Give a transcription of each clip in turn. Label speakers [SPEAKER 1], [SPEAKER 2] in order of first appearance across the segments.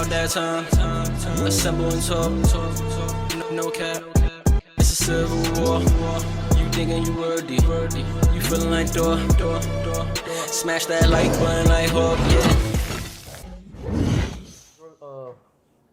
[SPEAKER 1] about that time. Assemble and talk. No cap. It's a civil war. You thinking you worthy. You feeling like door. Smash that like button like Hawk, yeah.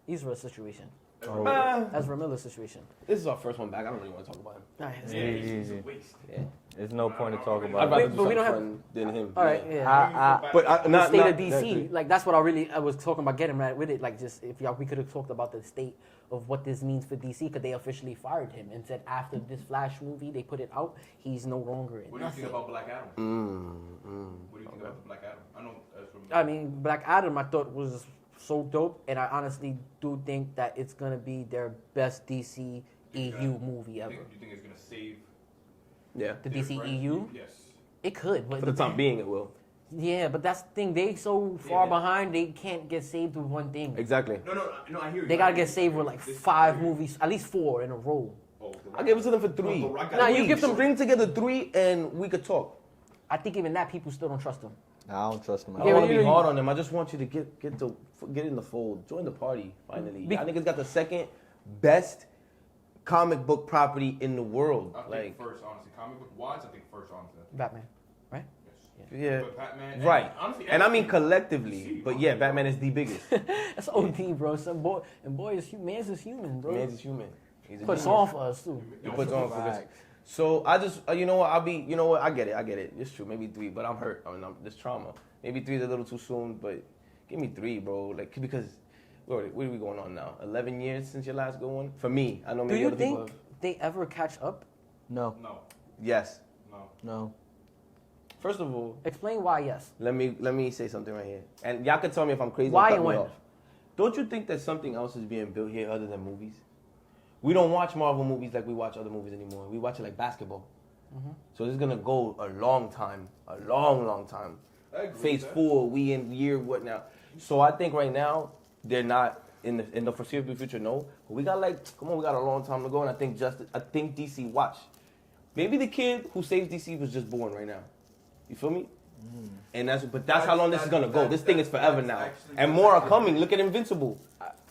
[SPEAKER 2] Israel situation.
[SPEAKER 3] Oh.
[SPEAKER 2] Ezra Miller situation.
[SPEAKER 3] This is our first one back. I don't really want to talk about him.
[SPEAKER 4] Easy.
[SPEAKER 3] Yeah.
[SPEAKER 4] There's no point to talk
[SPEAKER 3] I'd
[SPEAKER 4] about
[SPEAKER 3] rather
[SPEAKER 4] it.
[SPEAKER 3] do
[SPEAKER 2] But we don't
[SPEAKER 3] something fun than him.
[SPEAKER 2] All right, yeah.
[SPEAKER 3] But
[SPEAKER 2] The state of DC, like that's what I was talking about getting at with it. Like just if we could have talked about the state of what this means for DC, because they officially fired him and said after this Flash movie they put it out, he's no longer in.
[SPEAKER 5] What do you think about Black Adam? What do you think about the Black Adam? I know.
[SPEAKER 2] I mean, Black Adam I thought was so dope, and I honestly do think that it's gonna be their best DC EU movie ever.
[SPEAKER 5] Do you think it's gonna save
[SPEAKER 3] Yeah.
[SPEAKER 2] The DC EU?
[SPEAKER 5] Yes.
[SPEAKER 2] It could, but
[SPEAKER 3] For the time being, it will.
[SPEAKER 2] yeah, but that's the thing. They so far behind, they can't get saved with one thing.
[SPEAKER 3] Exactly.
[SPEAKER 5] No, I hear you.
[SPEAKER 2] They gotta get saved with like 5 movies, at least 4 in a row.
[SPEAKER 3] I give it to them for 3.
[SPEAKER 2] Nah, you give them.
[SPEAKER 3] String together 3 and we could talk.
[SPEAKER 2] I think even that people still don't trust them.
[SPEAKER 4] Nah, I don't trust him.
[SPEAKER 3] I don't want to be hard on them. I just want you to get in the fold. Join the party, finally. I think it's got the second best comic book property in the world.
[SPEAKER 5] I think first, honestly, comic book wise, I think first, honestly.
[SPEAKER 2] Batman, right?
[SPEAKER 3] Yeah.
[SPEAKER 5] But Batman,
[SPEAKER 3] Right.
[SPEAKER 5] Honestly,
[SPEAKER 3] and I mean collectively. But yeah, Batman is the biggest.
[SPEAKER 2] That's OD, bro. Some boy and boy is man's is human, bro.
[SPEAKER 3] Man's is human. He's a
[SPEAKER 2] Puts
[SPEAKER 3] genius.
[SPEAKER 2] on for us too.
[SPEAKER 3] He puts on for us. So I just, you know what? I get it. It's true. Maybe 3, but I'm hurt. I mean, this trauma. Maybe 3 is a little too soon, but give me 3, bro. Like because, what are we going on now? 11 years since your last good one. For me, I know
[SPEAKER 2] Do
[SPEAKER 3] maybe
[SPEAKER 2] you
[SPEAKER 3] other people.
[SPEAKER 2] think they ever catch up?
[SPEAKER 4] No.
[SPEAKER 3] Yes.
[SPEAKER 4] No.
[SPEAKER 3] First of all,
[SPEAKER 2] Explain why. Yes.
[SPEAKER 3] let me say something right here, and y'all can tell me if I'm crazy.
[SPEAKER 2] Why
[SPEAKER 3] or cut
[SPEAKER 2] and
[SPEAKER 3] me
[SPEAKER 2] when?
[SPEAKER 3] off. Don't you think that something else is being built here other than movies? We don't watch Marvel movies like we watch other movies anymore. We watch it like basketball. So this is gonna go a long time, a long time. Phase 4, we in year what now? So I think right now they're not in the foreseeable future. No, but we got we got a long time to go, and I think DC watch. Maybe the kid who saves DC was just born right now. You feel me? And that's how long this is gonna go. This thing is forever now, and more are coming. Look at Invincible.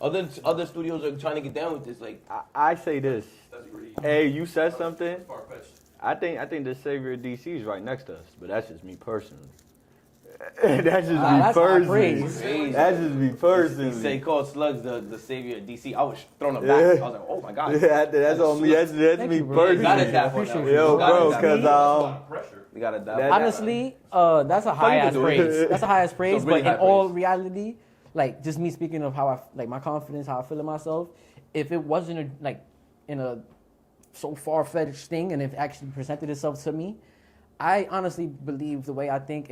[SPEAKER 3] Other studios are trying to get down with this. Like
[SPEAKER 4] I say this.
[SPEAKER 5] That's pretty
[SPEAKER 4] Hey, you said something.
[SPEAKER 5] far-fetched.
[SPEAKER 4] I think the savior of DC is right next to us, but that's just me personally. That's just me
[SPEAKER 2] that's high praise.
[SPEAKER 4] personally. That's just me
[SPEAKER 3] he
[SPEAKER 4] personally.
[SPEAKER 3] said, he called Slugs the savior of DC. I was thrown aback. I was like, oh my god.
[SPEAKER 4] Yeah, that's on me. That's me
[SPEAKER 2] bro.
[SPEAKER 4] personally.
[SPEAKER 3] You gotta dap on that one.
[SPEAKER 4] Yo,
[SPEAKER 3] You gotta
[SPEAKER 4] bro,
[SPEAKER 3] dap.
[SPEAKER 4] because
[SPEAKER 5] Pressure.
[SPEAKER 3] You gotta dap.
[SPEAKER 4] That-
[SPEAKER 2] Honestly, that's a high ass
[SPEAKER 3] do it.
[SPEAKER 2] praise. That's a high ass praise.
[SPEAKER 3] really
[SPEAKER 2] But in
[SPEAKER 3] high
[SPEAKER 2] all
[SPEAKER 3] praise.
[SPEAKER 2] reality, like just me speaking of how I like my confidence, how I feel in myself. If it wasn't in a so far fetched thing, and if it actually presented itself to me, I honestly believe the way I think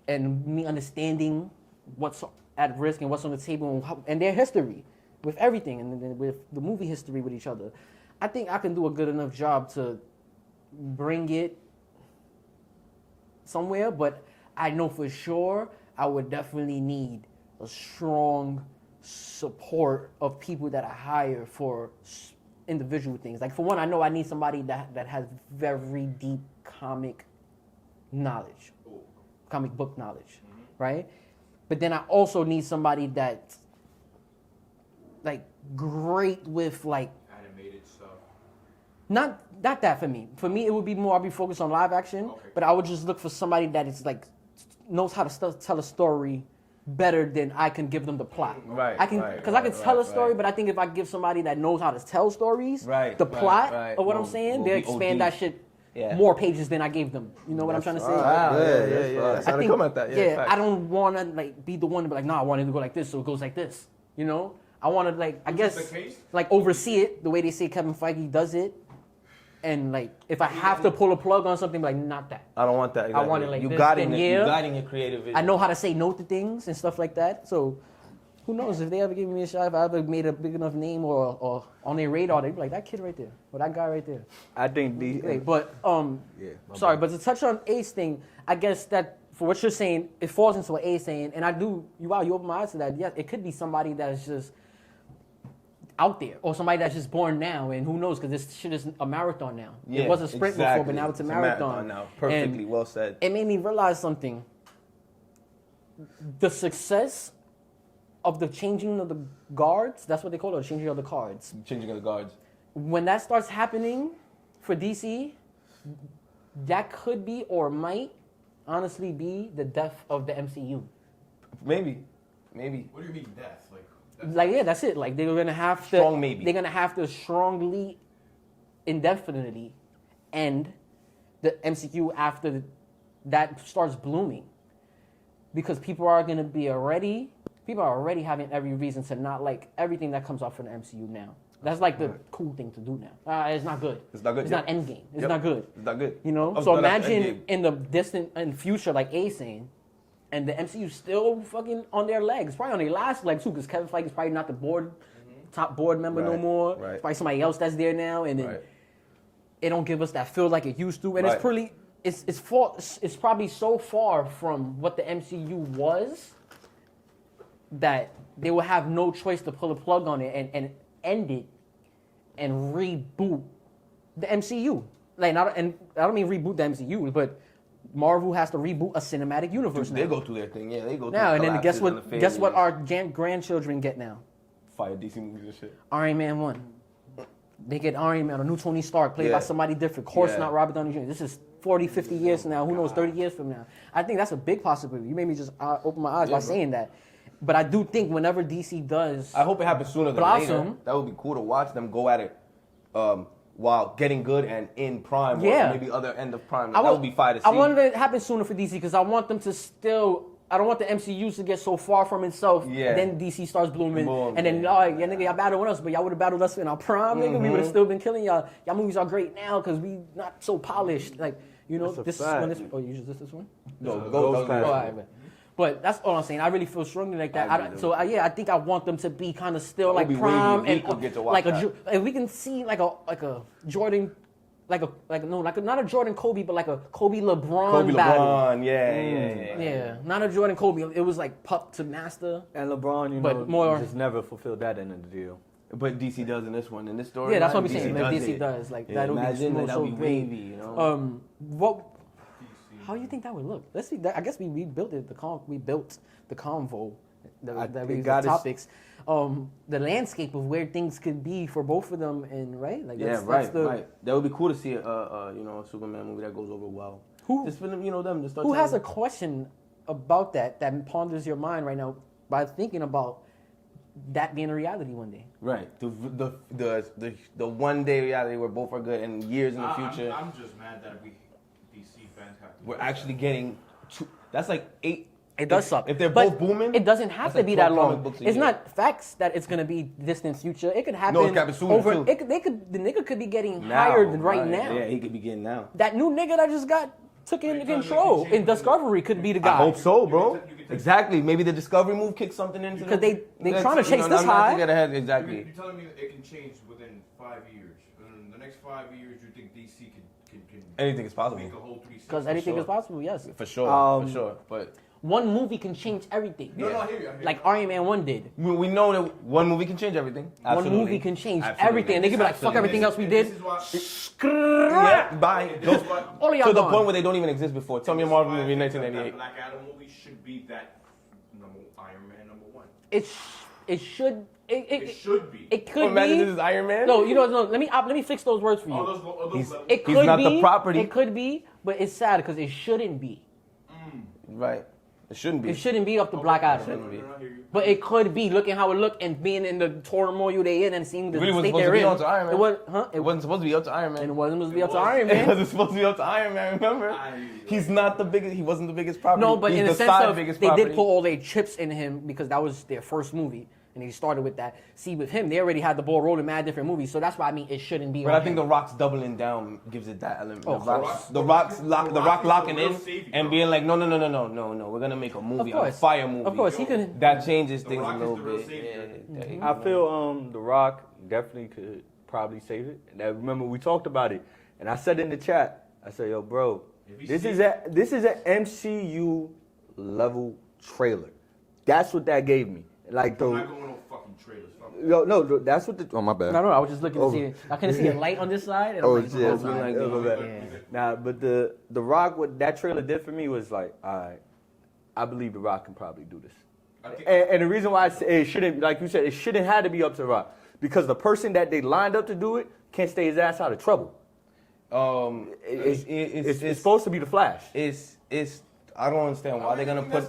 [SPEAKER 2] and me understanding what's at risk and what's on the table and their history with everything and then with the movie history with each other, I think I can do a good enough job to bring it somewhere. But I know for sure I would definitely need a strong support of people that I hire for individual things. Like for one, I know I need somebody that has very deep comic knowledge, comic book knowledge, right? But then I also need somebody that's like great with like
[SPEAKER 5] Animated stuff.
[SPEAKER 2] not that for me. For me, it would be more I'd be focused on live action,
[SPEAKER 5] Okay.
[SPEAKER 2] but I would just look for somebody that is like knows how to tell a story better than I can give them the plot.
[SPEAKER 3] Right,
[SPEAKER 2] I can
[SPEAKER 3] right,
[SPEAKER 2] because I can
[SPEAKER 3] right,
[SPEAKER 2] tell a
[SPEAKER 3] right,
[SPEAKER 2] story,
[SPEAKER 3] right.
[SPEAKER 2] but I think if I give somebody that knows how to tell stories,
[SPEAKER 3] Right,
[SPEAKER 2] the
[SPEAKER 3] right,
[SPEAKER 2] plot
[SPEAKER 3] right.
[SPEAKER 2] of what I'm
[SPEAKER 3] Will-
[SPEAKER 2] saying,
[SPEAKER 3] will
[SPEAKER 2] they'll
[SPEAKER 3] be
[SPEAKER 2] expand
[SPEAKER 3] OD.
[SPEAKER 2] that shit
[SPEAKER 3] Yeah.
[SPEAKER 2] more pages than I gave them. You know what I'm trying to say?
[SPEAKER 3] Wow, yeah.
[SPEAKER 4] That's
[SPEAKER 3] That's how they come at that. Yeah, facts.
[SPEAKER 2] I don't want to like be the one to be like, nah, I want it to go like this, so it goes like this. You know, I want to like, I guess,
[SPEAKER 5] the case?
[SPEAKER 2] like oversee it the way they say Kevin Feige does it, and like if I have to pull a plug on something, like not that.
[SPEAKER 3] I don't want that. Exactly.
[SPEAKER 2] want it like
[SPEAKER 3] you
[SPEAKER 2] this,
[SPEAKER 3] guiding
[SPEAKER 2] then
[SPEAKER 3] it.
[SPEAKER 2] yeah.
[SPEAKER 3] You guiding your creative vision.
[SPEAKER 2] I know how to say no to things and stuff like that. So who knows if they ever give me a shot, if I ever made a big enough name or on their radar, they'd be like that kid right there or that guy right there.
[SPEAKER 4] I think
[SPEAKER 2] Great. But
[SPEAKER 4] my
[SPEAKER 2] sorry, but to touch on Ace thing, I guess that for what you're saying, it falls into what Ace saying, and you open my eyes to that. Yeah, it could be somebody that is just out there, or somebody that's just born now, and who knows, because this shit is a marathon now.
[SPEAKER 3] Yeah,
[SPEAKER 2] it was a sprint before, but now it's a marathon.
[SPEAKER 3] now. Perfectly
[SPEAKER 2] And
[SPEAKER 3] well said.
[SPEAKER 2] it made me realize something. The success of the changing of the guards, that's what they call it, changing of the cards.
[SPEAKER 3] Changing of the guards.
[SPEAKER 2] When that starts happening for DC, that could be or might honestly be the death of the MCU.
[SPEAKER 3] Maybe.
[SPEAKER 5] What do you mean death?
[SPEAKER 2] Like, yeah, that's it. Like, they're gonna have to.
[SPEAKER 3] Strong maybe.
[SPEAKER 2] They're gonna have to strongly, indefinitely, end the MCU after that starts blooming, because people are already having every reason to not like everything that comes out from the MCU now. That's like the cool thing to do now. It's not good.
[SPEAKER 3] It's not good.
[SPEAKER 2] It's not Endgame. It's not good.
[SPEAKER 3] It's not good.
[SPEAKER 2] You know.
[SPEAKER 3] Oh,
[SPEAKER 2] So
[SPEAKER 3] no, that's
[SPEAKER 2] imagine
[SPEAKER 3] Endgame.
[SPEAKER 2] in the distant future, like A saying, and the MCU still fucking on their legs, probably on their last leg too, because Kevin Feige is probably not the top board member no
[SPEAKER 3] Right,
[SPEAKER 2] more.
[SPEAKER 3] right.
[SPEAKER 2] It's probably somebody else that's there now, and then
[SPEAKER 3] Right.
[SPEAKER 2] it don't give us that feel like it used to, and
[SPEAKER 3] Right.
[SPEAKER 2] it's pretty. It's probably so far from what the MCU was that they will have no choice to pull a plug on it and end it and reboot the MCU. Like, and I don't mean reboot the MCU, but Marvel has to reboot a cinematic universe
[SPEAKER 3] They
[SPEAKER 2] now.
[SPEAKER 3] go through their thing. Yeah, they go through
[SPEAKER 2] Now, and then guess
[SPEAKER 3] collapses and the
[SPEAKER 2] what? Guess what?
[SPEAKER 3] failures.
[SPEAKER 2] Our grandchildren get now.
[SPEAKER 3] Fire DC movies and shit.
[SPEAKER 2] Iron Man 1. They get Iron Man, a new Tony Stark, played by
[SPEAKER 3] Yeah.
[SPEAKER 2] somebody different. Of course,
[SPEAKER 3] Yeah.
[SPEAKER 2] not Robert Downey Jr. This is 40, 50 years from now. Who knows, 30 years from now. I think that's a big possibility. You made me just open my eyes by saying that. But I do think whenever DC does...
[SPEAKER 3] I hope it happens sooner than
[SPEAKER 2] Blossom.
[SPEAKER 3] later. That would be cool to watch them go at it while getting good and in prime,
[SPEAKER 2] Yeah.
[SPEAKER 3] or maybe other end of prime. That would be fire to see.
[SPEAKER 2] I want it to happen sooner for DC because I want them to still... I don't want the MCU to get so far from itself.
[SPEAKER 3] Yeah.
[SPEAKER 2] Then DC starts blooming.
[SPEAKER 3] Boom,
[SPEAKER 2] and then,
[SPEAKER 3] yeah.
[SPEAKER 2] yeah, nigga, y'all battled with us, but y'all would have battled us in our prime, nigga. We would have still been killing y'all. Y'all movies are great now because we not so polished. Like, you know,
[SPEAKER 4] That's a
[SPEAKER 2] this
[SPEAKER 4] fact.
[SPEAKER 2] one is... Oh, you just this one?
[SPEAKER 3] No,
[SPEAKER 4] Those
[SPEAKER 3] go.
[SPEAKER 4] guys.
[SPEAKER 2] Oh, all right, but that's all I'm saying. I really feel strongly like that. I think I want them to be kind of still like
[SPEAKER 3] be
[SPEAKER 2] prime
[SPEAKER 3] wavy.
[SPEAKER 2] and
[SPEAKER 3] We could get to watch
[SPEAKER 2] like
[SPEAKER 3] that.
[SPEAKER 2] if we can see like a Jordan, not a Jordan Kobe, but like a Kobe LeBron battle.
[SPEAKER 3] LeBron, yeah.
[SPEAKER 2] Yeah, not a Jordan Kobe. It was like pup to master.
[SPEAKER 4] And LeBron, you
[SPEAKER 2] But
[SPEAKER 4] know,
[SPEAKER 2] more-
[SPEAKER 4] just never fulfilled that end of the deal.
[SPEAKER 3] But DC does in this one, in this story.
[SPEAKER 2] Yeah, that's what I'm saying. Like DC
[SPEAKER 3] it.
[SPEAKER 2] does. Like
[SPEAKER 3] Yeah,
[SPEAKER 2] that'll be
[SPEAKER 3] imagine
[SPEAKER 2] so,
[SPEAKER 3] that'll be
[SPEAKER 2] great.
[SPEAKER 3] wavy, you know.
[SPEAKER 2] What? How do you think that would look? Let's see. I guess we rebuilt it. We built the convo that we used the topics. The landscape of where things could be for both of them, and right. Like that's,
[SPEAKER 3] right. That would be cool to see a Superman movie that goes over well. Just for them, them to start.
[SPEAKER 2] Who has a question about that ponders your mind right now by thinking about that being a reality one day?
[SPEAKER 3] Right. The one day reality where both are good and years in the future.
[SPEAKER 5] I'm just mad that we DC fans have to.
[SPEAKER 3] We're actually getting that's like 8.
[SPEAKER 2] It does suck.
[SPEAKER 3] If they're
[SPEAKER 2] But
[SPEAKER 3] both booming,
[SPEAKER 2] it doesn't have
[SPEAKER 3] that's
[SPEAKER 2] to
[SPEAKER 3] like
[SPEAKER 2] be
[SPEAKER 3] 12
[SPEAKER 2] that
[SPEAKER 3] comic
[SPEAKER 2] long.
[SPEAKER 3] books a
[SPEAKER 2] It's
[SPEAKER 3] year.
[SPEAKER 2] not facts that it's gonna be distant future. It could happen.
[SPEAKER 3] No, it could happen sooner,
[SPEAKER 2] over.
[SPEAKER 3] too.
[SPEAKER 2] The nigga could be getting hired right now.
[SPEAKER 3] Yeah, he could be getting now.
[SPEAKER 2] That new nigga that just got took into control in Discovery could be the guy.
[SPEAKER 3] I hope so, bro.
[SPEAKER 5] You can take-
[SPEAKER 3] Exactly. Maybe the Discovery move kicks something into
[SPEAKER 2] Because
[SPEAKER 3] them.
[SPEAKER 2] they trying to chase this
[SPEAKER 3] not
[SPEAKER 2] high.
[SPEAKER 3] to get ahead. Exactly.
[SPEAKER 5] You're telling me it can change within 5 years. In the next 5 years, you think DC can
[SPEAKER 3] Anything is possible.
[SPEAKER 5] make a whole 360?
[SPEAKER 2] Because anything
[SPEAKER 3] sure.
[SPEAKER 2] is possible. Yes.
[SPEAKER 3] For sure. But
[SPEAKER 2] One movie can change everything.
[SPEAKER 5] No, I hear you.
[SPEAKER 2] Like Iron Man 1 did.
[SPEAKER 3] we know that one movie can change everything. Absolutely.
[SPEAKER 2] One movie can change
[SPEAKER 3] Absolutely.
[SPEAKER 2] everything. And they could be like, fuck everything else we
[SPEAKER 5] This
[SPEAKER 2] did.
[SPEAKER 5] is why.
[SPEAKER 3] Yeah, bye.
[SPEAKER 5] This is why
[SPEAKER 2] All of y'all
[SPEAKER 3] To the
[SPEAKER 2] gone.
[SPEAKER 3] point where they don't even exist before. Tell me a
[SPEAKER 5] this is
[SPEAKER 3] Marvel
[SPEAKER 5] why I
[SPEAKER 3] movie in
[SPEAKER 5] think that
[SPEAKER 3] 1998.
[SPEAKER 5] Black Adam movie should be that Iron Man #1.
[SPEAKER 2] It should.
[SPEAKER 5] It should be.
[SPEAKER 2] It could
[SPEAKER 3] Imagine
[SPEAKER 2] be.
[SPEAKER 3] this is Iron Man.
[SPEAKER 2] No, no. Let me fix those words for you.
[SPEAKER 5] all those levels.
[SPEAKER 2] It
[SPEAKER 3] He's
[SPEAKER 2] could
[SPEAKER 3] not
[SPEAKER 2] be.
[SPEAKER 3] the property.
[SPEAKER 2] It could be, but it's sad because it shouldn't be.
[SPEAKER 3] Right. It shouldn't be.
[SPEAKER 2] It shouldn't be up to Black Adam.
[SPEAKER 5] No, I hear you.
[SPEAKER 2] But it could be. Looking how it looked and being in the turmoil they in and seeing the
[SPEAKER 3] It really wasn't
[SPEAKER 2] state
[SPEAKER 3] supposed to
[SPEAKER 2] they're
[SPEAKER 3] be
[SPEAKER 2] in.
[SPEAKER 3] up to Iron Man.
[SPEAKER 2] It was,
[SPEAKER 3] It wasn't supposed to be up to Iron Man.
[SPEAKER 2] And it wasn't supposed to be up to
[SPEAKER 5] was.
[SPEAKER 2] Iron
[SPEAKER 3] It
[SPEAKER 2] Man.
[SPEAKER 3] wasn't supposed to be up to Iron Man. Remember?
[SPEAKER 5] I hear you.
[SPEAKER 3] He's not the biggest. He wasn't the biggest property.
[SPEAKER 2] No, but
[SPEAKER 3] He's
[SPEAKER 2] in
[SPEAKER 3] the
[SPEAKER 2] the sense
[SPEAKER 3] side
[SPEAKER 2] of
[SPEAKER 3] biggest
[SPEAKER 2] they
[SPEAKER 3] property.
[SPEAKER 2] did put all their chips in him because that was their first movie. And he started with that. See, with him, they already had the ball rolling mad different movies. So that's why I mean it shouldn't be.
[SPEAKER 3] But
[SPEAKER 2] on
[SPEAKER 3] I think
[SPEAKER 2] him.
[SPEAKER 3] The Rock's doubling down gives it that element.
[SPEAKER 2] Oh,
[SPEAKER 3] The Rock's locking
[SPEAKER 5] real
[SPEAKER 3] in
[SPEAKER 5] savior,
[SPEAKER 3] and
[SPEAKER 5] bro.
[SPEAKER 3] being like, no. We're gonna make a movie,
[SPEAKER 2] Of course.
[SPEAKER 3] a fire movie.
[SPEAKER 2] Of course, he can.
[SPEAKER 3] That changes
[SPEAKER 5] The
[SPEAKER 3] things a
[SPEAKER 5] Rock is
[SPEAKER 3] little
[SPEAKER 5] the real
[SPEAKER 3] bit.
[SPEAKER 5] savior.
[SPEAKER 3] Yeah,
[SPEAKER 4] I feel The Rock definitely could probably save it. And I remember we talked about it, and I said in the chat, I said, "Yo, bro, this is an MCU level trailer. That's what that gave me. Like
[SPEAKER 5] I'm
[SPEAKER 4] the
[SPEAKER 5] not going on fucking trailers. Fuck that.
[SPEAKER 4] no, that's what the. Oh my bad.
[SPEAKER 2] No, I was just looking
[SPEAKER 4] Oh.
[SPEAKER 2] to see. I couldn't see a light on this side. And
[SPEAKER 4] Oh,
[SPEAKER 2] I'm like,
[SPEAKER 4] yeah,
[SPEAKER 2] oh,
[SPEAKER 4] it's
[SPEAKER 2] my
[SPEAKER 4] like,
[SPEAKER 2] God.
[SPEAKER 4] my bad. Nah, but the Rock, what that trailer did for me was like, all right, I believe The Rock can probably do this. And the reason why I say it shouldn't, like you said, it shouldn't have to be up to Rock. Because the person that they lined up to do it can't stay his ass out of trouble. It's supposed to be the Flash.
[SPEAKER 3] I don't understand why they're gonna put.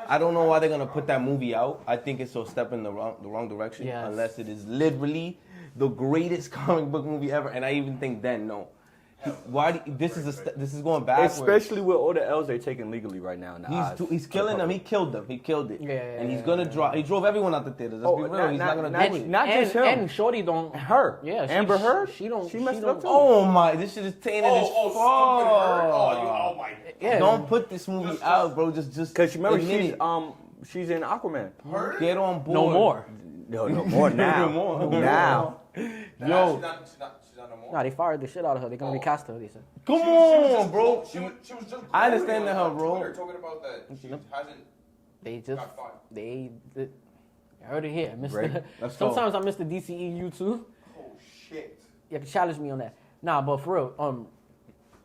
[SPEAKER 3] I don't know why they're gonna put that movie out. I think it's a step in the wrong direction.
[SPEAKER 2] Yes.
[SPEAKER 3] Unless it is literally the greatest comic book movie ever, and I even think then no. This is going backwards.
[SPEAKER 4] Especially with all the L's they're taking legally right now. In the
[SPEAKER 3] He's killing them. He killed them. He killed it.
[SPEAKER 2] Yeah,
[SPEAKER 3] and he's gonna draw. He drove everyone out the theaters. Let's be real. He's not gonna do it.
[SPEAKER 4] Not just him.
[SPEAKER 2] And Shorty don't.
[SPEAKER 4] Her.
[SPEAKER 2] Yeah,
[SPEAKER 4] Amber Heard.
[SPEAKER 2] She don't.
[SPEAKER 4] She messed it up too.
[SPEAKER 3] Oh my! This shit is tainted as fuck.
[SPEAKER 5] Oh my.
[SPEAKER 2] Yeah.
[SPEAKER 3] Don't put this movie out, bro. Just
[SPEAKER 4] Because remember
[SPEAKER 3] admit
[SPEAKER 4] she's in Aquaman.
[SPEAKER 5] Her?
[SPEAKER 3] Get on board.
[SPEAKER 2] No more.
[SPEAKER 4] No more now.
[SPEAKER 3] No more.
[SPEAKER 4] Now.
[SPEAKER 5] She's
[SPEAKER 3] Yo.
[SPEAKER 5] not no more.
[SPEAKER 2] Nah, they fired the shit out of her. They're gonna recast her. They said.
[SPEAKER 3] Come
[SPEAKER 5] She was
[SPEAKER 3] on,
[SPEAKER 5] just
[SPEAKER 3] bro.
[SPEAKER 5] She was just.
[SPEAKER 3] I understand
[SPEAKER 5] gloating
[SPEAKER 3] that,
[SPEAKER 5] on
[SPEAKER 3] bro.
[SPEAKER 5] Twitter talking about that she hasn't.
[SPEAKER 2] They just.
[SPEAKER 5] Got fired.
[SPEAKER 2] They. I heard it here, Mr.
[SPEAKER 4] Right.
[SPEAKER 3] Let's go.
[SPEAKER 2] Sometimes I miss the DCEU too.
[SPEAKER 5] Oh shit.
[SPEAKER 2] You can challenge me on that. Nah, but for real,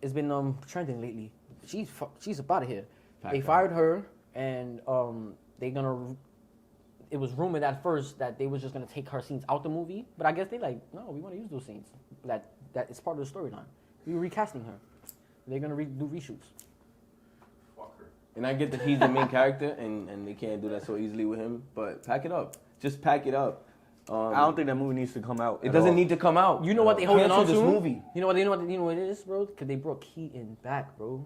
[SPEAKER 2] it's been trending lately. She's up out of here. They fired her, and they gonna. It was rumored at first that they was just gonna take her scenes out the movie, but I guess they like, no, we want to use those scenes. That is part of the storyline. We recasting her. They're gonna do reshoots.
[SPEAKER 5] Fuck her.
[SPEAKER 3] And I get that he's the main character, and they can't do that so easily with him. But pack it up. Just pack it up.
[SPEAKER 4] I don't think that movie needs to come out.
[SPEAKER 3] It doesn't need to come out.
[SPEAKER 2] You know what they holding
[SPEAKER 3] Cancel
[SPEAKER 2] on to?
[SPEAKER 3] this movie.
[SPEAKER 2] You know what it is, bro? Because they brought Keaton back, bro.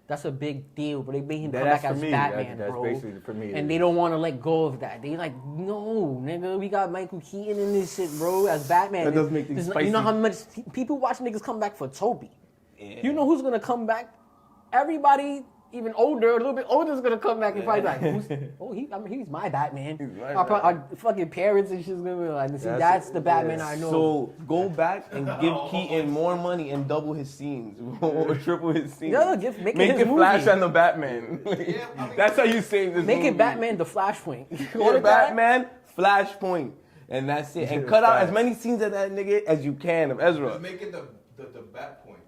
[SPEAKER 2] That's a big deal, but they made him come back as Batman,
[SPEAKER 4] that's
[SPEAKER 2] bro.
[SPEAKER 4] basically for me.
[SPEAKER 2] And they don't want to let go of that. They like, no, nigga, we got Michael Keaton in this shit, bro, as Batman.
[SPEAKER 3] That does make things
[SPEAKER 2] You
[SPEAKER 3] spicy.
[SPEAKER 2] know how much people watch niggas come back for Toby.
[SPEAKER 3] Yeah.
[SPEAKER 2] You know who's gonna come back? Everybody, even older, a little bit older, is gonna come back and fight like, he's my Batman.
[SPEAKER 3] my
[SPEAKER 2] Our fucking parents and shit's gonna be like, see, that's the Batman I know.
[SPEAKER 3] So go back and give Keaton more money and double his scenes or triple his scenes.
[SPEAKER 2] Yeah, make it his
[SPEAKER 3] Flash
[SPEAKER 2] movie.
[SPEAKER 3] and the Batman. That's how you save this
[SPEAKER 2] Make
[SPEAKER 3] movie.
[SPEAKER 2] it Batman the Flashpoint.
[SPEAKER 3] Or Batman Flashpoint. And that's it. And cut out as many scenes of that nigga as you can of Ezra.
[SPEAKER 5] Just make it the bat point.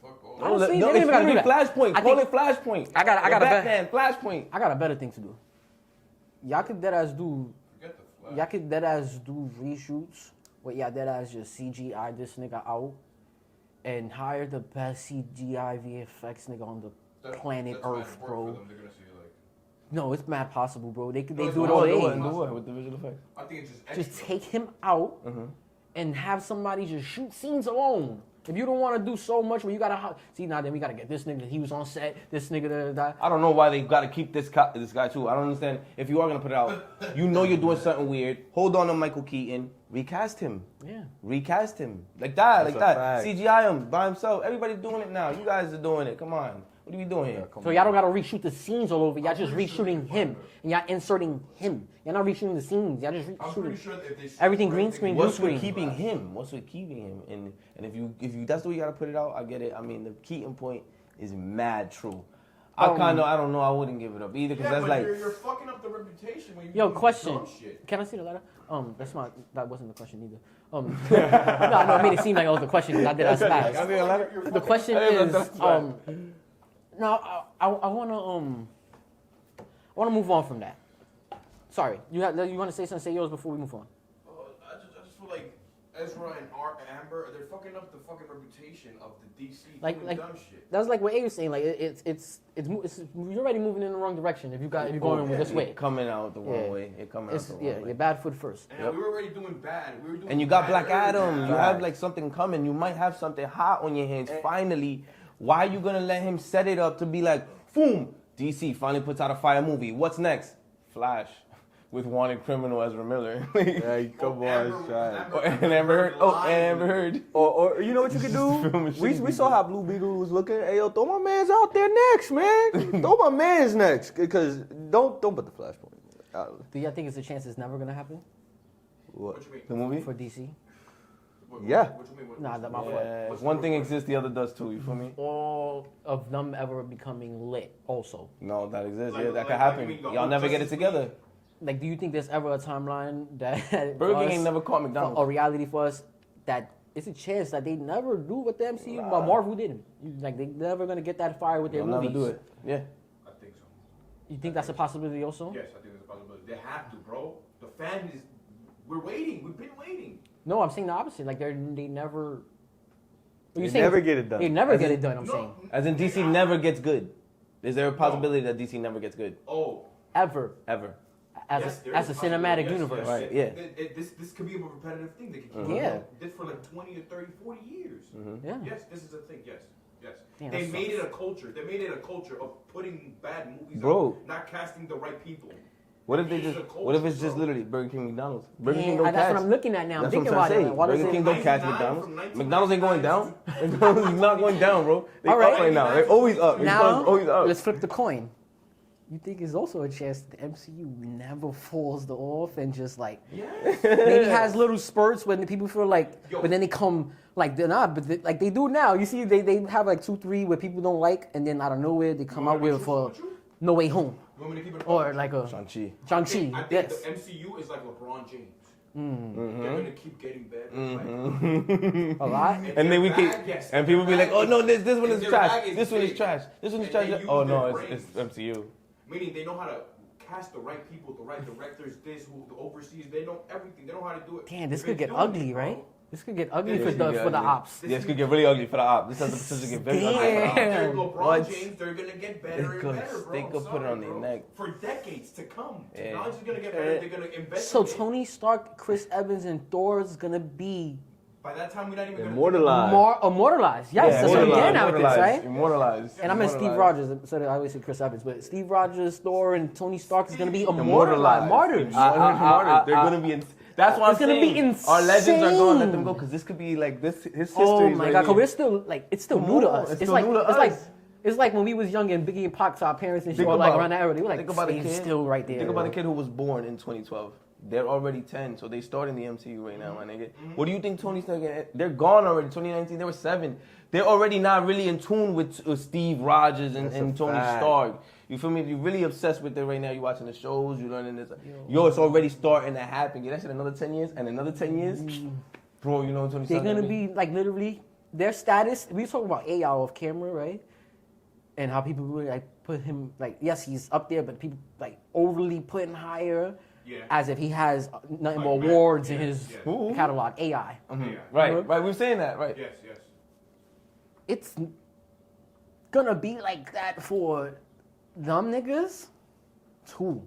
[SPEAKER 5] Fuck all.
[SPEAKER 2] I don't see-
[SPEAKER 3] No,
[SPEAKER 2] they
[SPEAKER 3] it's
[SPEAKER 2] don't even gotta
[SPEAKER 3] really
[SPEAKER 2] do that.
[SPEAKER 3] Flashpoint.
[SPEAKER 2] I
[SPEAKER 3] Call
[SPEAKER 2] think-
[SPEAKER 3] it Flashpoint.
[SPEAKER 2] I got a
[SPEAKER 3] Batman Flashpoint.
[SPEAKER 2] I got a better thing to do. Y'all could deadass do.
[SPEAKER 5] Forget the flash.
[SPEAKER 2] Y'all could deadass do reshoots. Where y'all deadass just CGI this nigga out, and hire the best CGI VFX nigga on the planet
[SPEAKER 5] That's mad
[SPEAKER 2] Earth,
[SPEAKER 5] work
[SPEAKER 2] bro.
[SPEAKER 5] for them. They're gonna see like.
[SPEAKER 2] No, it's mad possible, bro. They
[SPEAKER 5] No,
[SPEAKER 2] do
[SPEAKER 5] it's
[SPEAKER 2] it
[SPEAKER 5] not.
[SPEAKER 2] all
[SPEAKER 5] Do it,
[SPEAKER 2] day.
[SPEAKER 3] Do it with the visual effects.
[SPEAKER 5] I think it's just
[SPEAKER 2] Just
[SPEAKER 5] extra.
[SPEAKER 2] take him out and have somebody just shoot scenes alone. If you don't want to do so much, where you gotta see now, then we gotta get this nigga. He was on set. This nigga that.
[SPEAKER 3] I don't know why they got to keep this guy too. I don't understand. If you are gonna put it out, you know you're doing something weird. Hold on to Michael Keaton. Recast him.
[SPEAKER 2] Yeah.
[SPEAKER 3] Recast him like that,
[SPEAKER 4] That's
[SPEAKER 3] like
[SPEAKER 4] a
[SPEAKER 3] that.
[SPEAKER 4] fact.
[SPEAKER 3] CGI him by himself. Everybody's doing it now. You guys are doing it. Come on. What are we doing here?
[SPEAKER 2] So y'all don't gotta reshoot the scenes all over. Y'all just reshooting him, and y'all inserting him. Y'all not reshooting the scenes. Y'all just
[SPEAKER 5] I'm pretty
[SPEAKER 2] reshooting
[SPEAKER 5] sure that if they shoot
[SPEAKER 2] everything green
[SPEAKER 5] everything-
[SPEAKER 2] screen, blue
[SPEAKER 3] What's with
[SPEAKER 2] screen.
[SPEAKER 3] keeping him? What's with keeping him? And if you that's the way you gotta put it out, I get it. I mean the Keaton point is mad true. I don't know. I wouldn't give it up either because
[SPEAKER 5] Yeah,
[SPEAKER 3] that's
[SPEAKER 5] but
[SPEAKER 3] like
[SPEAKER 5] you're fucking up the reputation when you
[SPEAKER 2] Yo,
[SPEAKER 5] do
[SPEAKER 2] question.
[SPEAKER 5] dumb shit.
[SPEAKER 2] Can I see the letter? That wasn't the question either. No, it made it seem like it was the question because I did ask fast.
[SPEAKER 3] I mean, a letter.
[SPEAKER 2] The question is, now I wanna move on from that. Sorry, you wanna say something? Say yours before we move on.
[SPEAKER 5] I just feel like Ezra and Amber, they're fucking up the fucking reputation of the DC
[SPEAKER 2] Like-
[SPEAKER 5] doing dumb shit.
[SPEAKER 2] That's like what A was saying. Like it's you're already moving in the wrong direction if you're going this way.
[SPEAKER 3] coming out the wrong
[SPEAKER 2] Yeah.
[SPEAKER 3] way. It coming out
[SPEAKER 2] It's,
[SPEAKER 3] the wrong
[SPEAKER 2] yeah,
[SPEAKER 3] way.
[SPEAKER 2] you're bad foot first.
[SPEAKER 5] And we were already doing bad. We were doing
[SPEAKER 3] And you got
[SPEAKER 5] bad
[SPEAKER 3] Black
[SPEAKER 5] earlier.
[SPEAKER 3] Adam. You have like something coming. You might have something hot on your hands. Finally, why are you gonna let him set it up to be like, boom? DC finally puts out a fire movie. What's next? Flash with wanted criminal Ezra Miller.
[SPEAKER 4] Hey, come on, Shine.
[SPEAKER 3] And Amber Heard. Oh, and Amber Heard.
[SPEAKER 4] Or you know what you can
[SPEAKER 3] Film
[SPEAKER 4] do?
[SPEAKER 3] is
[SPEAKER 4] We
[SPEAKER 3] shitty.
[SPEAKER 4] saw how Blue Beetle was looking. Hey, yo, throw my man's out there next, man. Throw my man's next, because don't put the flashpoint.
[SPEAKER 2] Do y'all think it's a chance it's never gonna happen
[SPEAKER 4] What?
[SPEAKER 5] What you mean?
[SPEAKER 3] The movie?
[SPEAKER 2] for DC?
[SPEAKER 4] Yeah.
[SPEAKER 5] What you mean?
[SPEAKER 2] Nah, my fault.
[SPEAKER 3] Yeah, if one thing exists, the other does too. You feel me?
[SPEAKER 2] All of them ever becoming lit also.
[SPEAKER 3] No, that exists.
[SPEAKER 5] Like-
[SPEAKER 3] Yeah, that
[SPEAKER 5] like-
[SPEAKER 3] could
[SPEAKER 5] like
[SPEAKER 3] happen.
[SPEAKER 5] you mean the
[SPEAKER 3] Y'all
[SPEAKER 5] whole
[SPEAKER 3] never get it
[SPEAKER 5] Justice
[SPEAKER 3] together.
[SPEAKER 2] Like, do you think there's ever a timeline that
[SPEAKER 3] Burger
[SPEAKER 2] for
[SPEAKER 3] King
[SPEAKER 2] us-
[SPEAKER 3] ain't never caught
[SPEAKER 2] for
[SPEAKER 3] McDonald's.
[SPEAKER 2] a reality for us that it's a chance that they never do what the MCU, but Marvel didn't. Like they never gonna get that fire with their
[SPEAKER 3] They'll never
[SPEAKER 2] movies.
[SPEAKER 3] do it. Yeah.
[SPEAKER 5] I think so.
[SPEAKER 2] You think that's a possibility also?
[SPEAKER 5] Yes, I think there's a possibility. They have to, bro. The fan is. We're waiting. We've been waiting.
[SPEAKER 2] No, I'm saying the opposite. Like they never.
[SPEAKER 4] They never get it done.
[SPEAKER 2] They never get it done. I'm saying
[SPEAKER 3] As in DC never gets good. Is there a possibility that DC never gets good?
[SPEAKER 5] Oh.
[SPEAKER 2] ever
[SPEAKER 3] Ever.
[SPEAKER 2] as
[SPEAKER 5] Yes, there
[SPEAKER 2] as a
[SPEAKER 5] is
[SPEAKER 2] cinematic
[SPEAKER 5] possibility.
[SPEAKER 2] universe.
[SPEAKER 3] Right, yeah.
[SPEAKER 5] This could be a repetitive thing. They could keep
[SPEAKER 2] Yeah.
[SPEAKER 5] doing this for like 20 or 30, 40 years.
[SPEAKER 2] Yeah.
[SPEAKER 5] Yes, this is a thing. Yes. Yes.
[SPEAKER 2] Damn,
[SPEAKER 5] They
[SPEAKER 2] that
[SPEAKER 5] made
[SPEAKER 2] sucks.
[SPEAKER 5] it a culture. They made it a culture of putting bad movies
[SPEAKER 3] Bro.
[SPEAKER 5] out, not casting the right people.
[SPEAKER 3] What if they
[SPEAKER 5] It's
[SPEAKER 3] just?
[SPEAKER 5] a culture,
[SPEAKER 3] What if it's just
[SPEAKER 5] bro.
[SPEAKER 3] literally Burger King, McDonald's? Burger King
[SPEAKER 2] And
[SPEAKER 3] don't
[SPEAKER 2] that's
[SPEAKER 3] catch.
[SPEAKER 2] what I'm looking at now. I'm
[SPEAKER 3] That's
[SPEAKER 2] thinking
[SPEAKER 3] what I'm
[SPEAKER 2] about
[SPEAKER 3] saying.
[SPEAKER 2] it. Like, why does
[SPEAKER 3] Burger
[SPEAKER 2] it?
[SPEAKER 3] King don't catch
[SPEAKER 5] 99
[SPEAKER 3] McDonald's.
[SPEAKER 5] from 1999
[SPEAKER 3] McDonald's ain't going down. McDonald's is not going down, bro. They
[SPEAKER 2] All right.
[SPEAKER 3] up right now. They're always up.
[SPEAKER 2] Now
[SPEAKER 3] McDonald's always up.
[SPEAKER 2] let's flip the coin. You think there's also a chance that the MCU never falls off and just like
[SPEAKER 5] Yes.
[SPEAKER 2] maybe has little spurts when the people feel like,
[SPEAKER 5] Yo.
[SPEAKER 2] but then they come like they're not, but like they do now. You see, they have like 2, 3 where people don't like, and then out of nowhere they come out with No Way Home
[SPEAKER 5] You want me to keep it
[SPEAKER 2] or like a
[SPEAKER 3] Shang-Chi.
[SPEAKER 2] Shang-Chi.
[SPEAKER 5] I think
[SPEAKER 2] Yes.
[SPEAKER 5] the MCU is like LeBron James.
[SPEAKER 3] Mm-hmm.
[SPEAKER 5] They're gonna keep getting better.
[SPEAKER 2] A lot.
[SPEAKER 3] And then we keep,
[SPEAKER 5] Yes,
[SPEAKER 3] and people be like, oh no, this one is
[SPEAKER 5] their
[SPEAKER 3] trash.
[SPEAKER 5] bag is
[SPEAKER 3] This one is
[SPEAKER 5] big.
[SPEAKER 3] trash. This one is
[SPEAKER 5] And
[SPEAKER 3] trash.
[SPEAKER 5] they use
[SPEAKER 3] Oh
[SPEAKER 5] their
[SPEAKER 3] no,
[SPEAKER 5] brains.
[SPEAKER 3] it's MCU.
[SPEAKER 5] Meaning they know how to cast the right people, the right directors, who the overseas. They know everything. They know how to do it.
[SPEAKER 2] Damn, this
[SPEAKER 5] They've
[SPEAKER 2] could get
[SPEAKER 5] been doing
[SPEAKER 2] ugly,
[SPEAKER 5] it, bro.
[SPEAKER 2] right? This could get ugly
[SPEAKER 5] This
[SPEAKER 2] for
[SPEAKER 5] could
[SPEAKER 2] the
[SPEAKER 3] get
[SPEAKER 2] for the
[SPEAKER 3] ugly.
[SPEAKER 2] ops.
[SPEAKER 3] Yeah, this could get really ugly for the op. This has the potential to get very ugly for the op.
[SPEAKER 5] They're
[SPEAKER 2] Damn.
[SPEAKER 5] LeBron
[SPEAKER 3] What?
[SPEAKER 5] James, they're gonna get better
[SPEAKER 3] They
[SPEAKER 5] and
[SPEAKER 3] could-
[SPEAKER 5] better, bro.
[SPEAKER 3] they
[SPEAKER 5] I'm
[SPEAKER 3] could put it
[SPEAKER 5] sorry,
[SPEAKER 3] on their
[SPEAKER 5] bro.
[SPEAKER 3] neck.
[SPEAKER 5] For decades to come.
[SPEAKER 3] Yeah.
[SPEAKER 5] Technology's gonna get better. They're gonna invest.
[SPEAKER 2] So
[SPEAKER 5] in it.
[SPEAKER 2] Tony Stark, Chris Evans, and Thor is gonna be
[SPEAKER 5] By that time, we're not even gonna
[SPEAKER 4] Immortalized.
[SPEAKER 2] more immortalized. Yes, that's what I'm getting at with this, right?
[SPEAKER 3] Immortalized.
[SPEAKER 2] And I'm in Steve
[SPEAKER 3] Immortalized.
[SPEAKER 2] Rogers, so I always say Chris Evans, but Steve Rogers, Thor, and Tony Stark is gonna be immortalized.
[SPEAKER 3] Immortalized.
[SPEAKER 2] Martyrs.
[SPEAKER 3] Martyrs. They're gonna be. That's why I'm
[SPEAKER 2] It's gonna be
[SPEAKER 3] saying our legends are gonna let them
[SPEAKER 2] insane.
[SPEAKER 3] go because this could be like this. His history.
[SPEAKER 2] Oh
[SPEAKER 3] is
[SPEAKER 2] my
[SPEAKER 3] right
[SPEAKER 2] god, 'cause
[SPEAKER 3] here.
[SPEAKER 2] we're still like it's still
[SPEAKER 3] Come
[SPEAKER 2] new to
[SPEAKER 3] on,
[SPEAKER 2] us.
[SPEAKER 3] it's
[SPEAKER 2] It's
[SPEAKER 3] still
[SPEAKER 2] like
[SPEAKER 3] new to
[SPEAKER 2] it's
[SPEAKER 3] us.
[SPEAKER 2] like it's like when we was young and Biggie and Pac to our parents and shit,
[SPEAKER 3] Think
[SPEAKER 2] or like
[SPEAKER 3] about-
[SPEAKER 2] around that era. They were like,
[SPEAKER 3] think about a
[SPEAKER 2] "It's
[SPEAKER 3] kid.
[SPEAKER 2] still right there.
[SPEAKER 3] Think about a
[SPEAKER 2] bro."
[SPEAKER 3] kid who was born in 2012. They're already 10, so they start in the MCU right now, my nigga. What do you think Tony Stark? They're gone already. 2019, they were 7. They're already not really in tune with Steve Rogers and Tony
[SPEAKER 4] fact.
[SPEAKER 3] Stark. You feel me? If you're really obsessed with it right now, you're watching the shows, you're learning this. Yo, it's already starting to happen. Get that shit another 10 years, and another 10 years, bro. You know what Tony
[SPEAKER 2] They're
[SPEAKER 3] Stark
[SPEAKER 2] gonna be like literally their status. We talk about AI off camera, right? And how people really like put him like yes, he's up there, but people like overly putting higher.
[SPEAKER 5] Yeah.
[SPEAKER 2] As if he has nothing but
[SPEAKER 5] Like, man,
[SPEAKER 2] awards in
[SPEAKER 5] yeah,
[SPEAKER 2] his
[SPEAKER 5] yeah.
[SPEAKER 2] catalog. AI.
[SPEAKER 5] Yeah.
[SPEAKER 3] Right, right. We're saying that, right?
[SPEAKER 5] Yes, yes.
[SPEAKER 2] It's gonna be like that for them niggas. Who?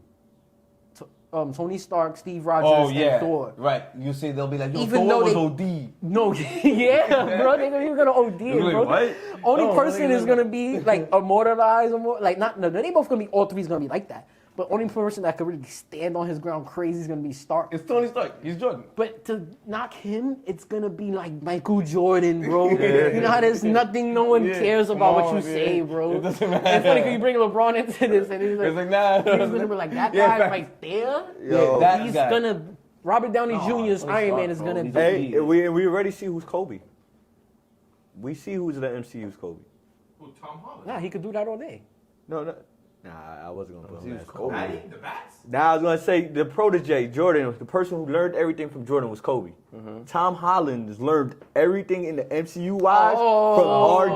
[SPEAKER 2] Tony Stark, Steve Rogers,
[SPEAKER 3] Oh yeah,
[SPEAKER 2] and Thor.
[SPEAKER 3] right. You see, they'll be like, yo,
[SPEAKER 2] Even
[SPEAKER 3] Thor
[SPEAKER 2] though
[SPEAKER 3] was
[SPEAKER 2] they-
[SPEAKER 3] OD.
[SPEAKER 2] No, yeah, bro, they're gonna OD,
[SPEAKER 3] You're
[SPEAKER 2] bro.
[SPEAKER 3] like, what?
[SPEAKER 2] Only
[SPEAKER 3] No,
[SPEAKER 2] person
[SPEAKER 3] nigga,
[SPEAKER 2] is gonna be like immortalized, like not. No, they both gonna be. All 3 is gonna be like that. But only person that could really stand on his ground crazy is gonna be Stark.
[SPEAKER 3] It's Tony Stark. He's Jordan.
[SPEAKER 2] But to knock him, it's gonna be like Michael Jordan, bro. You know how there's nothing, no one
[SPEAKER 3] Yeah.
[SPEAKER 2] cares
[SPEAKER 3] Come
[SPEAKER 2] about what
[SPEAKER 3] on,
[SPEAKER 2] you say,
[SPEAKER 3] yeah.
[SPEAKER 2] bro.
[SPEAKER 3] It doesn't
[SPEAKER 2] It's
[SPEAKER 3] matter.
[SPEAKER 2] funny because you bring LeBron into this, and he's
[SPEAKER 3] It's
[SPEAKER 2] like,
[SPEAKER 3] like, nah.
[SPEAKER 2] he's gonna be like that
[SPEAKER 3] Yeah,
[SPEAKER 2] guy
[SPEAKER 3] facts.
[SPEAKER 2] right there.
[SPEAKER 4] Yo.
[SPEAKER 3] that
[SPEAKER 2] He's
[SPEAKER 3] guy.
[SPEAKER 2] gonna. Robert Downey Jr.'s
[SPEAKER 3] Tony
[SPEAKER 2] Iron
[SPEAKER 3] Stark,
[SPEAKER 2] Man is
[SPEAKER 3] bro.
[SPEAKER 2] gonna
[SPEAKER 3] He's
[SPEAKER 2] be.
[SPEAKER 4] Hey, we already see who's Kobe. We see who's the MCU's Kobe.
[SPEAKER 5] Who, Tom Holland?
[SPEAKER 2] Nah, he could do that all day.
[SPEAKER 4] No. Nah, I wasn't gonna put him as Kobe.
[SPEAKER 5] Batty? The bats?
[SPEAKER 4] Now I was gonna say the protege, Jordan, the person who learned everything from Jordan was Kobe. Tom Holland has learned everything in the MCU wise from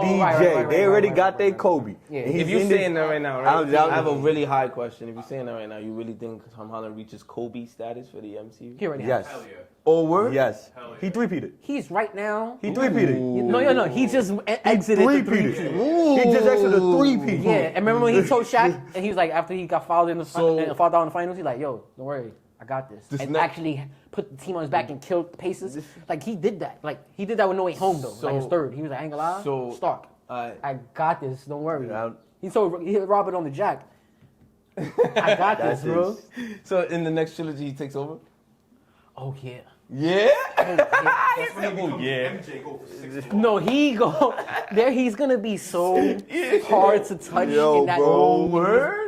[SPEAKER 4] RDJ.
[SPEAKER 2] right,
[SPEAKER 4] They already got
[SPEAKER 2] right,
[SPEAKER 4] their
[SPEAKER 2] right.
[SPEAKER 4] Kobe.
[SPEAKER 2] Yeah.
[SPEAKER 4] And he's
[SPEAKER 3] If you're
[SPEAKER 4] in this-
[SPEAKER 3] saying that right now, right?
[SPEAKER 4] I'm-
[SPEAKER 3] I have a really high question. If you're saying that right now, you really think Tom Holland reaches Kobe status for the MCU?
[SPEAKER 2] He already has.
[SPEAKER 4] Yes.
[SPEAKER 5] Hell yeah.
[SPEAKER 3] Oh, word?
[SPEAKER 4] Yes.
[SPEAKER 5] Hell yeah.
[SPEAKER 4] He three-peated.
[SPEAKER 2] He's right now.
[SPEAKER 4] He three-peated.
[SPEAKER 2] No. He just exited the
[SPEAKER 4] Three-peated.
[SPEAKER 2] three-peat.
[SPEAKER 4] He just exited the three-peat.
[SPEAKER 2] Yeah, and remember when he told Shaq, and he was like, after he got fouled in the
[SPEAKER 3] So-
[SPEAKER 2] fouled out in the finals, he's like, "Yo, don't worry, I got this."
[SPEAKER 3] This
[SPEAKER 2] And
[SPEAKER 3] ne-
[SPEAKER 2] actually put the team on his back and killed the Pacers. Like he did that. Like he did that with No Way Home though. Like his
[SPEAKER 3] So-
[SPEAKER 2] third, he was like, "I ain't gonna lie,
[SPEAKER 3] so-
[SPEAKER 2] Stark, I got this. Don't worry."
[SPEAKER 4] Yeah.
[SPEAKER 2] He hit Robert on the jack. I got this,
[SPEAKER 4] That's
[SPEAKER 2] bro.
[SPEAKER 3] So in the next trilogy, he takes over?
[SPEAKER 2] Oh yeah.
[SPEAKER 3] Yeah?
[SPEAKER 5] That's when he becomes
[SPEAKER 3] yeah.
[SPEAKER 5] MJ, go for 6.
[SPEAKER 2] No, he go there. He's gonna be so hard to touch
[SPEAKER 4] Yo,
[SPEAKER 2] in that
[SPEAKER 4] bro.
[SPEAKER 2] movie.
[SPEAKER 3] Word?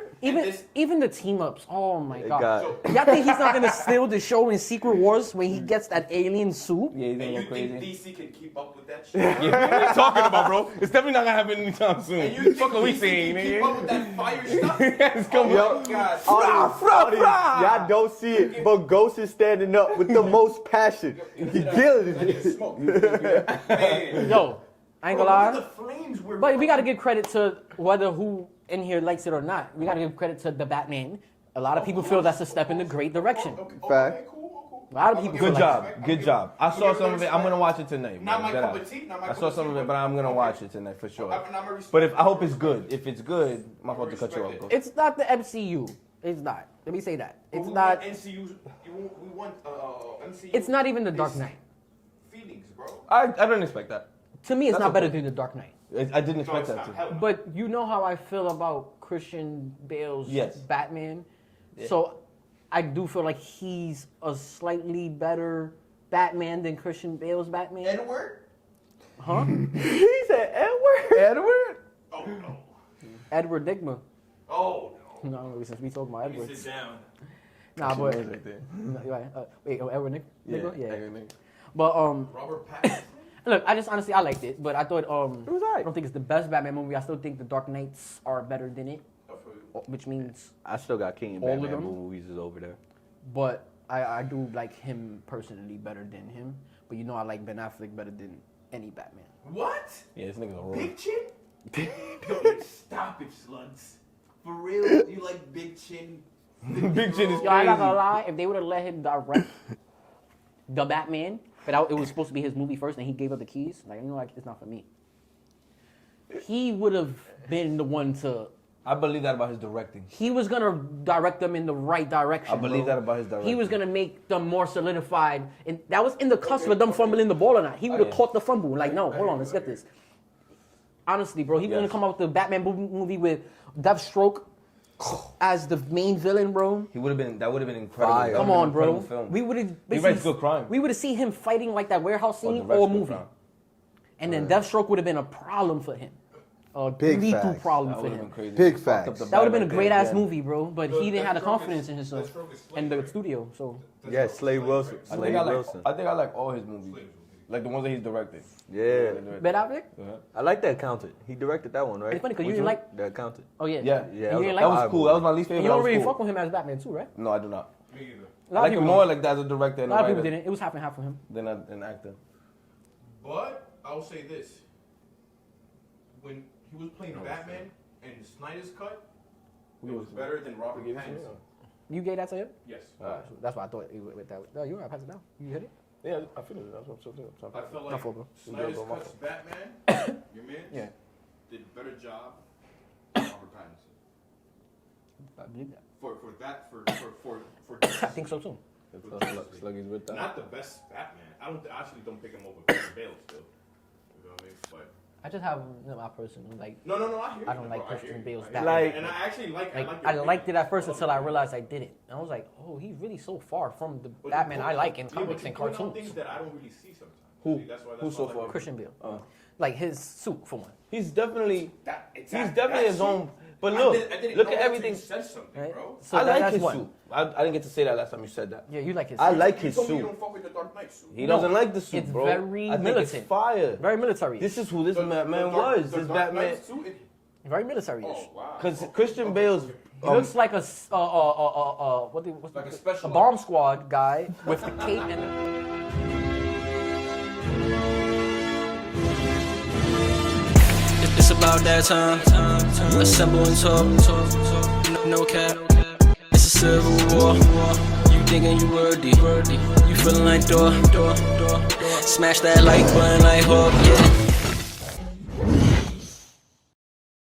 [SPEAKER 2] Even the team ups. Oh my god.
[SPEAKER 4] got-
[SPEAKER 2] Y'all think he's not gonna steal the show in Secret Wars when he gets that alien suit?
[SPEAKER 3] Yeah, he's
[SPEAKER 5] And
[SPEAKER 3] gonna
[SPEAKER 5] you
[SPEAKER 3] go crazy.
[SPEAKER 5] think DC can keep up with that shit?
[SPEAKER 3] Yeah, what are you talking about, bro? It's definitely not gonna happen anytime soon.
[SPEAKER 5] And you think
[SPEAKER 3] Fuck are we
[SPEAKER 5] DC
[SPEAKER 3] saying,
[SPEAKER 5] can keep up with that fire stuff?
[SPEAKER 3] It's coming
[SPEAKER 5] Oh
[SPEAKER 3] up.
[SPEAKER 5] my god.
[SPEAKER 4] Y'all don't see it, but Ghost is standing up with the most passion. He killing
[SPEAKER 5] I need
[SPEAKER 4] it.
[SPEAKER 5] smoke. Man.
[SPEAKER 2] Yo, I ain't
[SPEAKER 5] Bro,
[SPEAKER 2] gonna
[SPEAKER 5] look
[SPEAKER 2] lie.
[SPEAKER 5] at the flames we're
[SPEAKER 2] But we gotta give credit to who in here likes it or not, we gotta give credit to the Batman. A lot of people feel that's a step in the great direction.
[SPEAKER 5] Okay, cool.
[SPEAKER 2] A lot of people
[SPEAKER 3] Good
[SPEAKER 2] feel
[SPEAKER 3] job.
[SPEAKER 2] like
[SPEAKER 3] Good job. I saw some of it. I'm gonna watch it tonight.
[SPEAKER 5] Not
[SPEAKER 3] man.
[SPEAKER 5] my
[SPEAKER 3] Dead
[SPEAKER 5] cup
[SPEAKER 3] ass.
[SPEAKER 5] of tea. Not my
[SPEAKER 3] I
[SPEAKER 5] cup
[SPEAKER 3] saw
[SPEAKER 5] of
[SPEAKER 3] some
[SPEAKER 5] tea,
[SPEAKER 3] of it, but I'm gonna
[SPEAKER 5] okay.
[SPEAKER 3] watch it tonight for sure. But if I hope it's good. If it's good, my fault to cut you off.
[SPEAKER 5] Respect
[SPEAKER 3] Bro.
[SPEAKER 2] it's not the MCU. It's not. Let me say that. It's
[SPEAKER 5] We
[SPEAKER 2] not.
[SPEAKER 5] Want MCU. We want MCU.
[SPEAKER 2] It's not even the Dark Knight.
[SPEAKER 5] Feelings, bro.
[SPEAKER 3] I didn't expect that.
[SPEAKER 2] To me, it's
[SPEAKER 3] That's
[SPEAKER 2] not better
[SPEAKER 3] okay.
[SPEAKER 2] than the Dark Knight.
[SPEAKER 3] I didn't
[SPEAKER 5] No,
[SPEAKER 3] expect
[SPEAKER 5] it's
[SPEAKER 3] that
[SPEAKER 5] not.
[SPEAKER 3] to.
[SPEAKER 5] Hell no.
[SPEAKER 2] But you know how I feel about Christian Bale's
[SPEAKER 3] Yes.
[SPEAKER 2] Batman.
[SPEAKER 3] Yeah.
[SPEAKER 2] So I do feel like he's a slightly better Batman than Christian Bale's Batman.
[SPEAKER 5] Edward.
[SPEAKER 2] Huh?
[SPEAKER 4] He said Edward.
[SPEAKER 3] Edward?
[SPEAKER 5] Oh no.
[SPEAKER 2] Edward Digma.
[SPEAKER 5] Oh no.
[SPEAKER 2] No, since we talking about
[SPEAKER 5] Let me
[SPEAKER 2] Edwards.
[SPEAKER 5] sit down.
[SPEAKER 2] Nah, but
[SPEAKER 3] Right there.
[SPEAKER 2] no, you're right. Wait, Edward Digma? Yeah.
[SPEAKER 3] Edward.
[SPEAKER 2] But
[SPEAKER 5] Robert Pattinson.
[SPEAKER 2] look, I just honestly I liked it, but I thought
[SPEAKER 4] It was
[SPEAKER 2] I
[SPEAKER 4] alright.
[SPEAKER 2] don't think it's the best Batman movie. I still think the Dark Knights are better than it,
[SPEAKER 5] I feel you.
[SPEAKER 2] which means.
[SPEAKER 4] I still got King
[SPEAKER 2] All of
[SPEAKER 4] Batman
[SPEAKER 2] them?
[SPEAKER 4] movies is over there.
[SPEAKER 2] But I do like him personally better than him. But you know I like Ben Affleck better than any Batman.
[SPEAKER 5] What?
[SPEAKER 3] Yeah, this nigga's a roll.
[SPEAKER 5] Big chin? Yo, stop it, slugs. For real? You like big chin?
[SPEAKER 3] Big chin is
[SPEAKER 2] Yo, I not
[SPEAKER 3] crazy.
[SPEAKER 2] gonna lie, if they would have let him direct the Batman, but it was supposed to be his movie first and he gave up the keys, like, you know, like, it's not for me. He would have been the one to.
[SPEAKER 3] I believe that about his directing.
[SPEAKER 2] He was gonna direct them in the right direction.
[SPEAKER 3] I believe
[SPEAKER 2] bro.
[SPEAKER 3] that about his directing.
[SPEAKER 2] He was gonna make them more solidified, and that was in the cusp of them fumbling the ball or not. He would have
[SPEAKER 3] yeah.
[SPEAKER 2] caught the fumble. Like, no, hold on, let's get this. Honestly, bro, he was gonna
[SPEAKER 3] Yes.
[SPEAKER 2] come out with the Batman movie with Deathstroke as the main villain, bro.
[SPEAKER 3] He would have been. That would have been incredible.
[SPEAKER 4] Fire.
[SPEAKER 3] That
[SPEAKER 2] Come
[SPEAKER 3] would've
[SPEAKER 2] on,
[SPEAKER 3] been an
[SPEAKER 2] bro.
[SPEAKER 3] incredible film.
[SPEAKER 2] We would have.
[SPEAKER 3] He writes good crime.
[SPEAKER 2] We would have seen him fighting like that warehouse
[SPEAKER 3] Or
[SPEAKER 2] scene
[SPEAKER 3] directs
[SPEAKER 2] or
[SPEAKER 3] good
[SPEAKER 2] movie,
[SPEAKER 3] crime.
[SPEAKER 2] and then Deathstroke would have been a problem for him. A
[SPEAKER 4] Big
[SPEAKER 2] lethal
[SPEAKER 4] facts.
[SPEAKER 2] problem
[SPEAKER 3] That
[SPEAKER 2] for
[SPEAKER 3] would have
[SPEAKER 2] him.
[SPEAKER 3] been crazy.
[SPEAKER 4] Big
[SPEAKER 3] Fucked
[SPEAKER 4] facts.
[SPEAKER 3] up the
[SPEAKER 2] That would have been a
[SPEAKER 3] bad
[SPEAKER 2] great
[SPEAKER 3] right
[SPEAKER 2] ass
[SPEAKER 3] there.
[SPEAKER 2] movie, bro. But he didn't have the confidence in himself
[SPEAKER 5] Deathstroke is
[SPEAKER 2] and the
[SPEAKER 5] Slade,
[SPEAKER 2] studio. So
[SPEAKER 4] Yeah, Slade Wilson.
[SPEAKER 3] I
[SPEAKER 4] Slade
[SPEAKER 3] think I like.
[SPEAKER 4] Wilson.
[SPEAKER 3] I think I like all his movies, like the ones that he's directed.
[SPEAKER 4] Yeah.
[SPEAKER 2] Ben Affleck.
[SPEAKER 4] I like The Accountant. He directed that one, right?
[SPEAKER 2] It's funny because you
[SPEAKER 3] Which
[SPEAKER 2] didn't
[SPEAKER 3] one?
[SPEAKER 2] like.
[SPEAKER 4] The Accountant.
[SPEAKER 2] Oh yeah.
[SPEAKER 3] Yeah.
[SPEAKER 2] You
[SPEAKER 4] Yeah,
[SPEAKER 2] didn't
[SPEAKER 4] that
[SPEAKER 2] like.
[SPEAKER 3] That was cool. That was my least favorite.
[SPEAKER 2] You don't
[SPEAKER 3] That was
[SPEAKER 2] really
[SPEAKER 3] cool.
[SPEAKER 2] fuck with him as Batman too, right?
[SPEAKER 3] No, I do not.
[SPEAKER 5] Me either.
[SPEAKER 2] A
[SPEAKER 3] I
[SPEAKER 2] lot
[SPEAKER 3] like
[SPEAKER 2] of
[SPEAKER 3] him
[SPEAKER 2] people
[SPEAKER 3] more
[SPEAKER 2] don't.
[SPEAKER 3] like as a director
[SPEAKER 2] A
[SPEAKER 3] and a
[SPEAKER 2] lot of people
[SPEAKER 3] writer
[SPEAKER 2] didn't. It was half and half for him.
[SPEAKER 3] than an actor.
[SPEAKER 5] But I will say this: when he was playing Batman in Snyder's cut, it was better than Robert Pattinson.
[SPEAKER 2] You gave that to him?
[SPEAKER 5] Yes.
[SPEAKER 2] That's why I thought you went with that. No, you gotta pass it down. You hit it.
[SPEAKER 3] Yeah, I feel it. That's what I'm saying.
[SPEAKER 5] I felt
[SPEAKER 2] My
[SPEAKER 5] like
[SPEAKER 2] fault, bro.
[SPEAKER 5] Snyder's
[SPEAKER 3] Yeah, bro, my
[SPEAKER 5] cut's
[SPEAKER 3] fault.
[SPEAKER 5] Batman, your man,
[SPEAKER 3] Yeah.
[SPEAKER 5] did a better job than Robert Pattinson.
[SPEAKER 2] I believe that.
[SPEAKER 5] For
[SPEAKER 2] I think so too.
[SPEAKER 3] Sluggy's with that.
[SPEAKER 5] not the best Batman. I actually don't pick him over Christian Bale still. You know what I mean? But
[SPEAKER 2] I just have my personal like.
[SPEAKER 5] no, I hear you.
[SPEAKER 2] I don't like
[SPEAKER 5] bro. I
[SPEAKER 2] Christian
[SPEAKER 5] hear you.
[SPEAKER 2] Bale's
[SPEAKER 5] I hear
[SPEAKER 2] Batman.
[SPEAKER 5] you. And I actually like
[SPEAKER 2] I liked it at first until I realized I didn't. And I was like, oh, he's really so far from the Batman I like in comics and cartoons.
[SPEAKER 5] Things that I don't really see sometimes.
[SPEAKER 3] Who?
[SPEAKER 5] See, that's why.
[SPEAKER 3] Who's so
[SPEAKER 5] why I
[SPEAKER 3] far?
[SPEAKER 5] like
[SPEAKER 2] Christian Bale, like his suit for one.
[SPEAKER 3] He's definitely.
[SPEAKER 5] that.
[SPEAKER 3] He's definitely his own. But look,
[SPEAKER 5] I didn't
[SPEAKER 3] look
[SPEAKER 5] know
[SPEAKER 3] at
[SPEAKER 5] until
[SPEAKER 3] everything.
[SPEAKER 5] You said something,
[SPEAKER 2] Right?
[SPEAKER 5] bro.
[SPEAKER 2] So
[SPEAKER 3] I like
[SPEAKER 2] that's
[SPEAKER 3] his
[SPEAKER 2] one.
[SPEAKER 3] suit. I didn't get to say that last time you said that.
[SPEAKER 2] Yeah, you like his.
[SPEAKER 3] I
[SPEAKER 2] suit.
[SPEAKER 3] like
[SPEAKER 5] You
[SPEAKER 3] his
[SPEAKER 5] told me you
[SPEAKER 3] suit.
[SPEAKER 5] don't fuck with the Dark Knight suit.
[SPEAKER 3] He
[SPEAKER 2] No,
[SPEAKER 3] doesn't like the suit,
[SPEAKER 2] it's
[SPEAKER 3] bro.
[SPEAKER 2] very
[SPEAKER 3] I think
[SPEAKER 2] militant.
[SPEAKER 3] it's fire.
[SPEAKER 2] Very military.
[SPEAKER 3] This is who this
[SPEAKER 5] The
[SPEAKER 3] man
[SPEAKER 5] Dark-
[SPEAKER 3] was.
[SPEAKER 5] the
[SPEAKER 3] This
[SPEAKER 5] Dark
[SPEAKER 3] Batman.
[SPEAKER 5] Knight suit,
[SPEAKER 2] Very military.
[SPEAKER 5] Oh wow.
[SPEAKER 3] Because Christian Bale's.
[SPEAKER 2] He looks like a what's
[SPEAKER 5] Like a
[SPEAKER 2] the-
[SPEAKER 5] special
[SPEAKER 2] bomb squad guy with the cape and. The,
[SPEAKER 1] It's about that time. Assemble and talk. No cap. It's a civil war. You thinking you worthy? You feeling like door. Smash that like button like Hawk. Yeah.